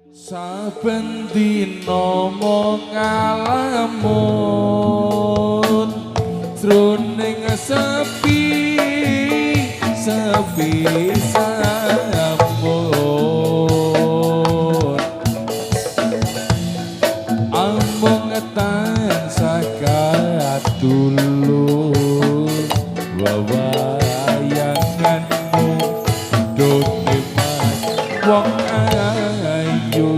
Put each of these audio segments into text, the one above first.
Saben dina mung ngalamun jroning sepi sampun amung tansah katulung wewayanganmu done mas wong ayu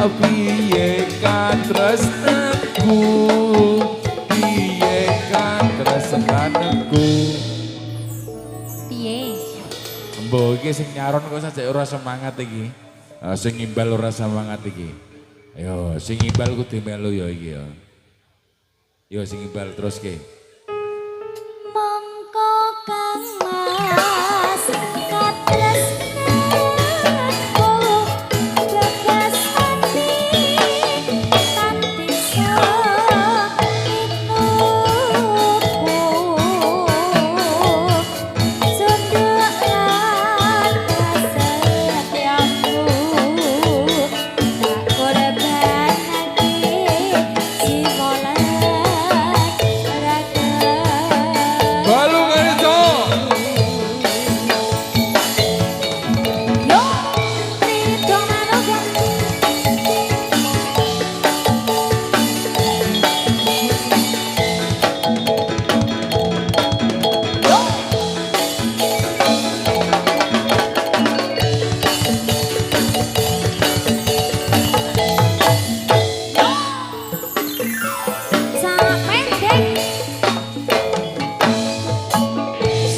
piye katresnanku piye katresnanku piye mbok iki sing nyaron kok sajak ora semangat iki sing ngimbal ora semangat iki ayo sing ngimbal kudu melu ya iki ya yo sing ngimbal terus ke mongko kang mas katresnanku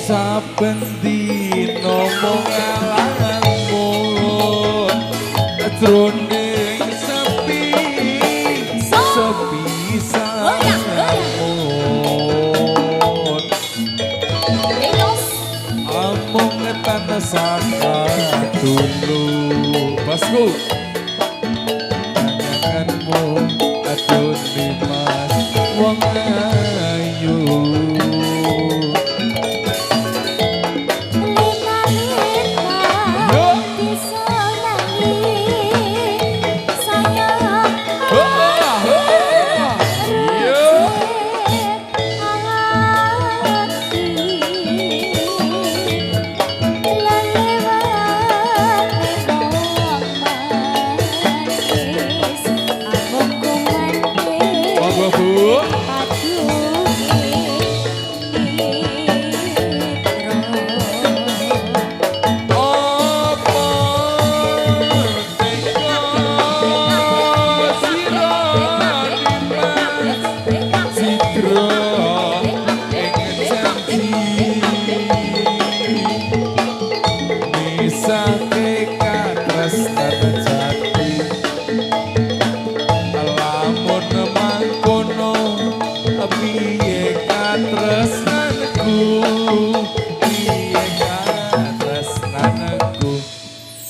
saben dina mung ngalamun jroning sepi sampun amung tansah dulu bosku janganmu aduh mas wong ayu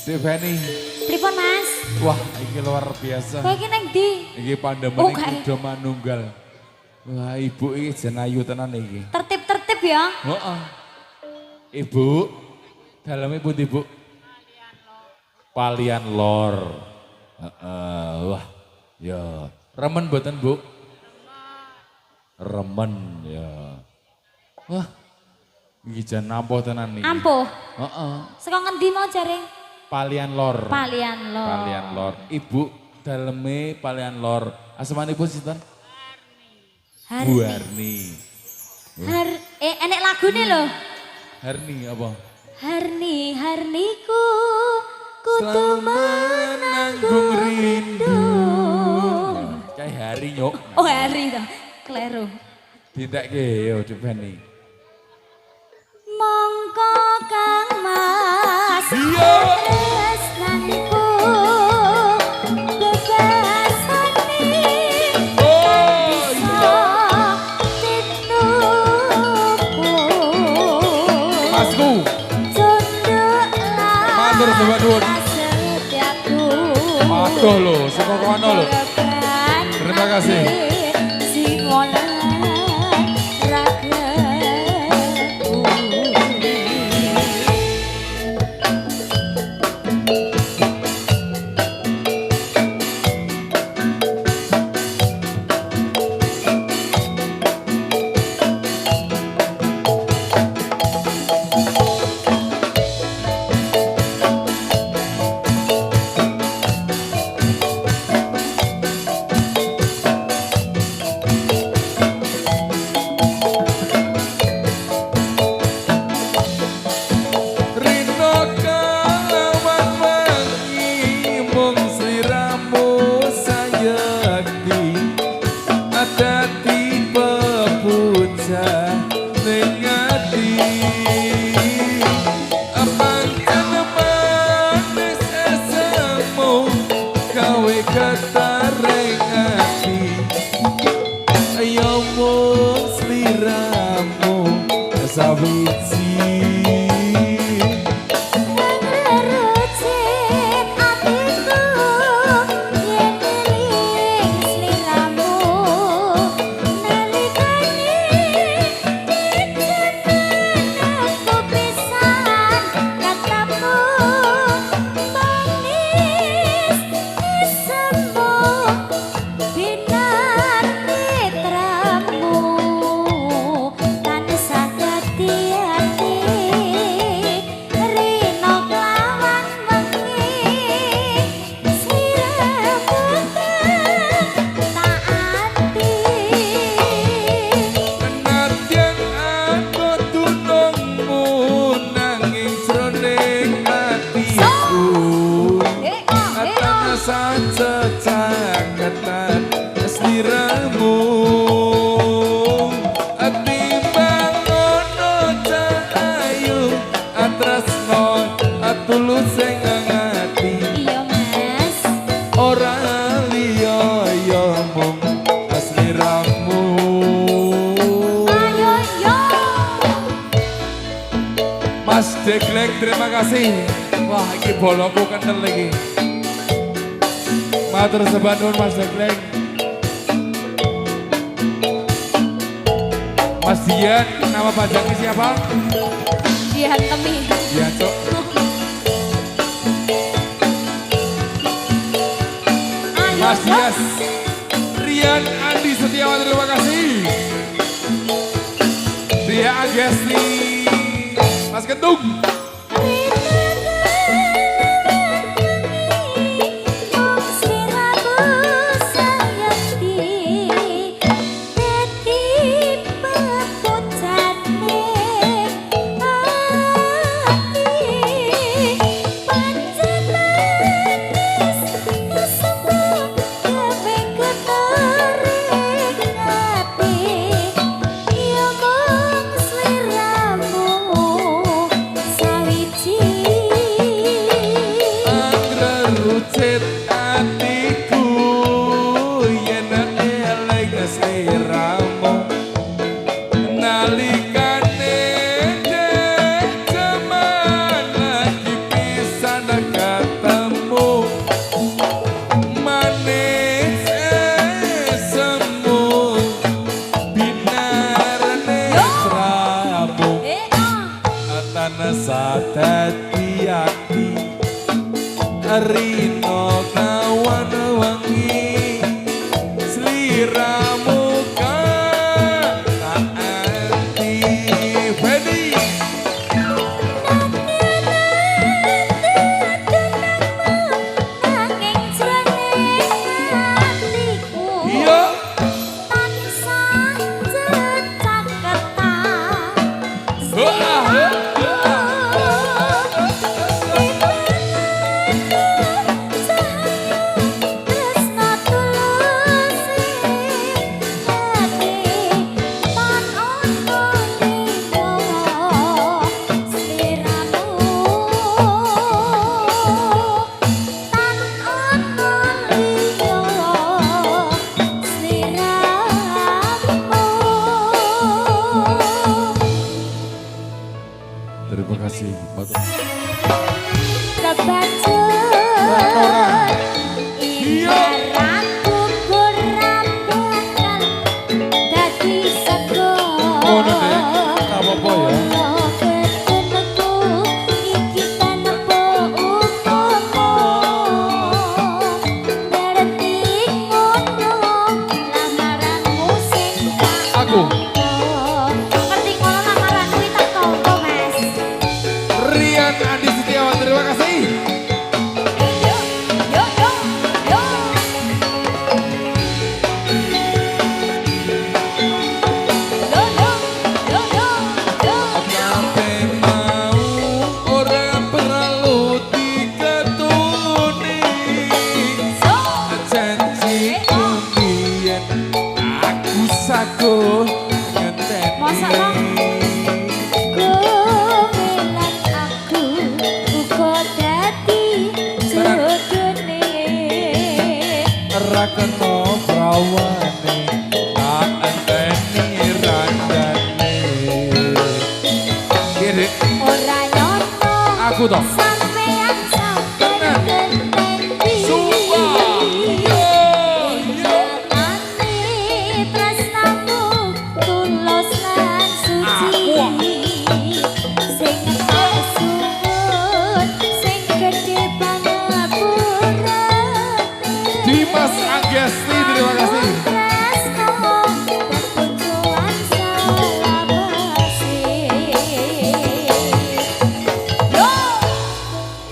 Devani. Pripun Mas? Wah, ini luar biasa. Kowe iki nang ndi? Iki pandemen kuda manunggal. Wah, ibu iki jen ayu tenan iki. Tertib-tertib ya. Heeh. Ibu, daleme pundi, Bu? Palian lor. Heeh, wah. Ya, remen mboten, Bu? Remen ya. Wah. Iki jan ampuh tenan iki. Ampuh. Heeh. Saka ngendi mau jare? Palian Lor. Palian Lor. Palian Lor. Ibu daleme Palian Lor. Asmanipun sinten? Harni. Bu Harni. Enek lagune lho. Harni apa? Harniku kudu menanggung rindu. Kayak hari nyok. Oh hari to. Kleru. Ditekke yo dipeni. Mongko Kang Mas. Iya. Tresnanku bebasane. Oh iya. Masku. Matur Bapak Nuwun. Aduh lho, saka kono lho. Terima kasih. Mas Degleng, terima kasih. Wah, ini bolongku kental lagi. Matur sebanun Mas Degleng. Mas Dian, nama panjangnya siapa? Dian Temi. Dian, Cok. Mas Dias, Rian Andi Setiawan, terima kasih. Ria Agesti, Mas Kentung. Rino kawan wangi sliramu kan taati Fedi Andi Setiawan, terima kasih. Yo, yo, yo, yo. Yo, yo, yo, yo, yo. Sampai mau orang perlu diketuni. So, Janji kumbien aku sago ngenteni. Masa, Bang? Kumilan aku uga dadi jodone. Ra kena prawane tak enteni randane. Kiri Ora nyono aku toh. sampean sabar genteni. Sumpah. Yo, yo. Ane tresnamu tulus lan suci. Sing tak suwun, sing gedhe banget purane. Dimas Anggesti, terima kasih. Tresno berkunjungan selawase. Yo,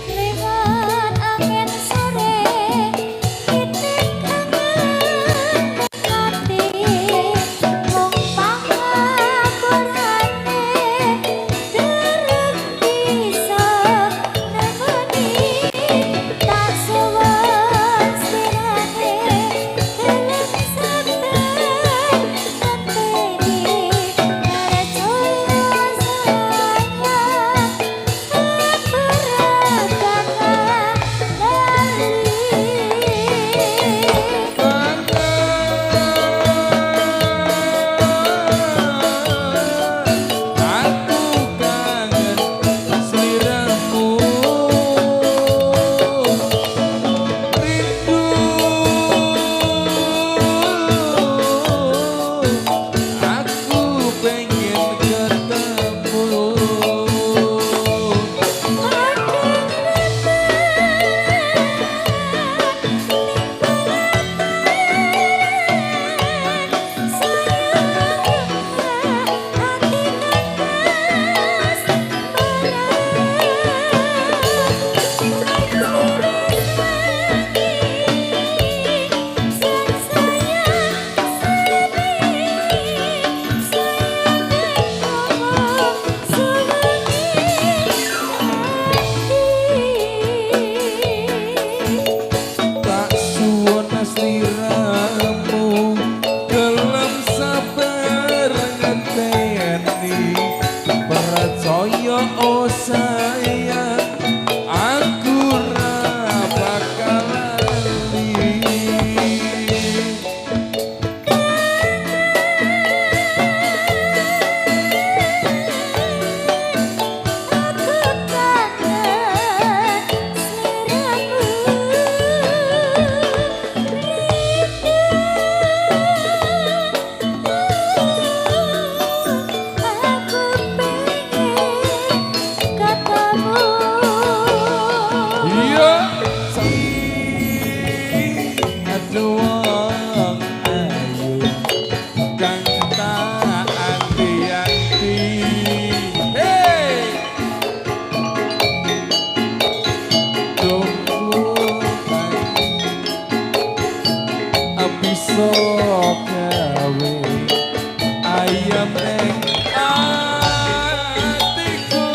lewat angin sore, titik kangen hati, mung pangapurane, dereng bisa nemoni, tak suwun sirane, dalam sabar ngenteni, ngarep Aku kangen seliramu, rindu. Aku pengen ketemu. Tak suwun sliramu, gelem sabar ngenteni. Percaya oh sayang, aku ra bakal lali. Iya, ada wong ayu kang tak anti-anti. Hey, tunggu bisa gawe ayam ning atiku.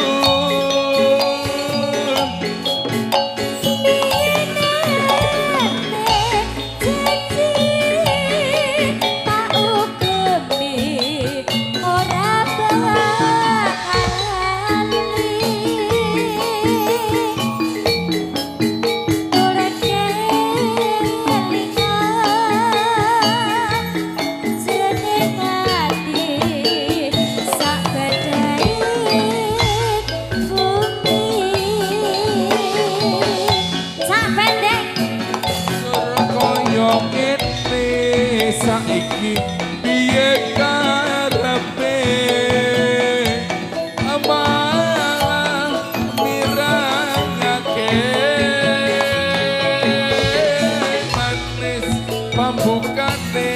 Kaya ngene saiki piye karepe malah mirangake manis pambukane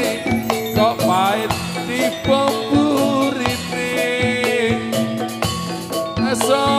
kok pahit di pemburine. So